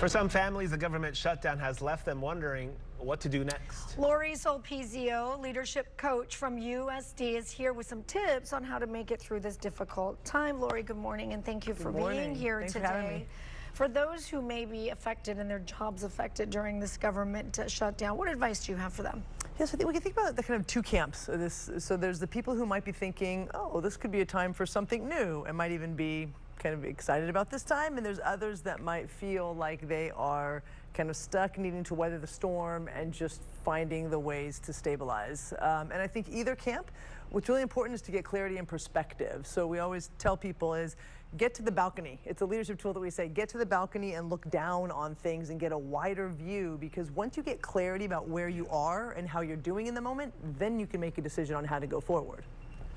For some families, the government shutdown has left them wondering what to do next. Lori Solpizio, leadership coach from USD, is here with some tips on how to make it through this difficult time. Lori, good morning, and thank you for being here Thanks today. for having me. For those who may be affected and their jobs affected during this government shutdown, what advice do you have for them? Yes, I think we can think about the kind of two camps of this. So there's the people who might be thinking, oh, this could be a time for something new, and might even be kind of excited about this time. And there's others that might feel like they are kind of stuck, needing to weather the storm and just finding the ways to stabilize. And I think either camp, what's really important is to get clarity and perspective. So we always tell people is get to the balcony. It's a leadership tool that we say, get to the balcony and look down on things and get a wider view, because once you get clarity about where you are and how you're doing in the moment, then you can make a decision on how to go forward.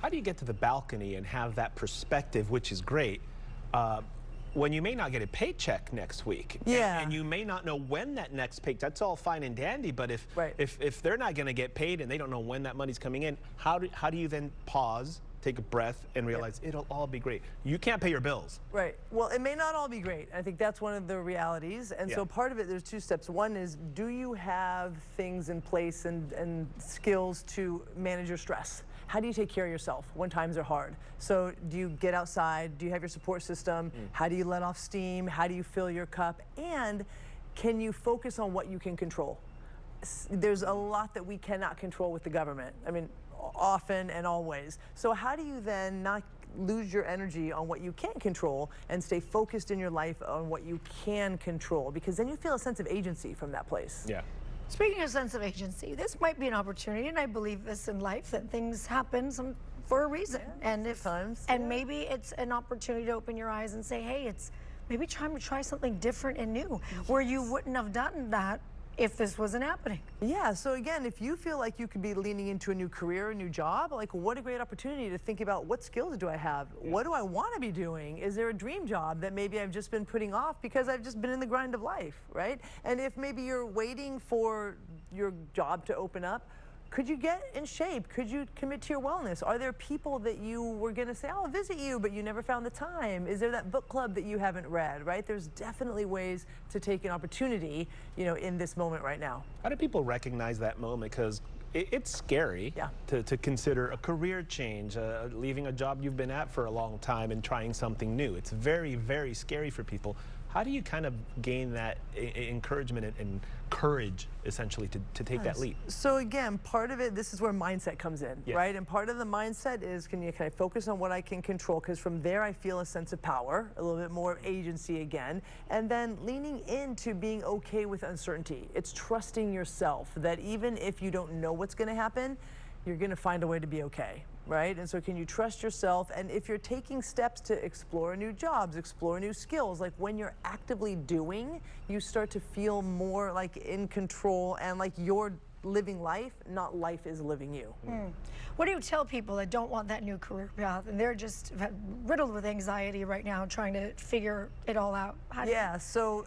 How do you get to the balcony and have that perspective, which is great, when you may not get a paycheck next week? Yeah. And you may not know when that next paycheck, that's all fine and dandy, but if they're not going to get paid and they don't know when that money's coming in, how do you then pause, take a breath, and realize it'll all be great? You can't pay your bills. Right. Well, it may not all be great. I think that's one of the realities. And so part of it, there's two steps. One is, do you have things in place and skills to manage your stress? How do you take care of yourself when times are hard? So do you get outside? Do you have your support system? How do you let off steam? How do you fill your cup? And can you focus on what you can control? There's a lot that we cannot control with the government. I mean, often and always. So how do you then not lose your energy on what you can't control and stay focused in your life on what you can control? Because then you feel a sense of agency from that place. Yeah. Speaking of sense of agency, this might be an opportunity, and I believe this in life, that things happen for a reason. And maybe it's an opportunity to open your eyes and say, hey, it's maybe time to try something different and new, where you wouldn't have done that if this wasn't happening. Yeah, so again, if you feel like you could be leaning into a new career, a new job, like what a great opportunity to think about, what skills do I have? What do I want to be doing? Is there a dream job that maybe I've just been putting off because I've just been in the grind of life, right? And if maybe you're waiting for your job to open up, could you get in shape? Could you commit to your wellness? Are there people that you were going to say, I'll visit you, but you never found the time? Is there that book club that you haven't read, right? There's definitely ways to take an opportunity, you know, in this moment right now. How do people recognize that moment? Because it's scary to consider a career change, leaving a job you've been at for a long time and trying something new. It's very, very scary for people. How do you kind of gain that encouragement and courage, essentially, to take that leap? So again, part of it, this is where mindset comes in, right? And part of the mindset is, can I focus on what I can control? Because from there, I feel a sense of power, a little bit more agency again. And then leaning into being okay with uncertainty. It's trusting yourself that even if you don't know what's going to happen, you're going to find a way to be okay, right? And so can you trust yourself? And if you're taking steps to explore new jobs, explore new skills, like when you're actively doing, you start to feel more like in control and like you're living life, not life is living you. What do you tell people that don't want that new career path and they're just riddled with anxiety right now, trying to figure it all out? So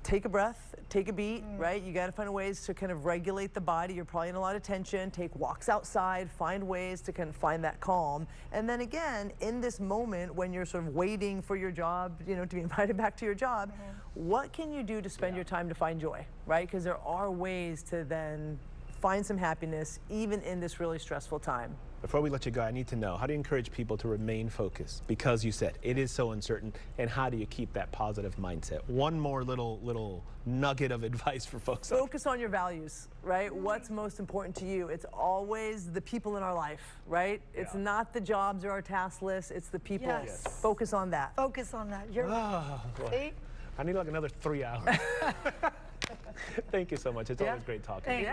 take a breath, take a beat, right? You got to find ways to kind of regulate the body. You're probably in a lot of tension. Take walks outside, find ways to kind of find that calm. And then again, in this moment when you're sort of waiting for your job, you know, to be invited back to your job, what can you do to spend your time to find joy, right? Because there are ways to then find some happiness even in this really stressful time. Before we let you go, I need to know, how do you encourage people to remain focused? Because you said it is so uncertain, and how do you keep that positive mindset? One more little nugget of advice for folks. Focus on your values, right? What's most important to you? It's always the people in our life, right? It's not the jobs or our task list, it's the people. Focus on that. Focus on that. See? I need like another 3 hours. Thank you so much. It's always great talking to you.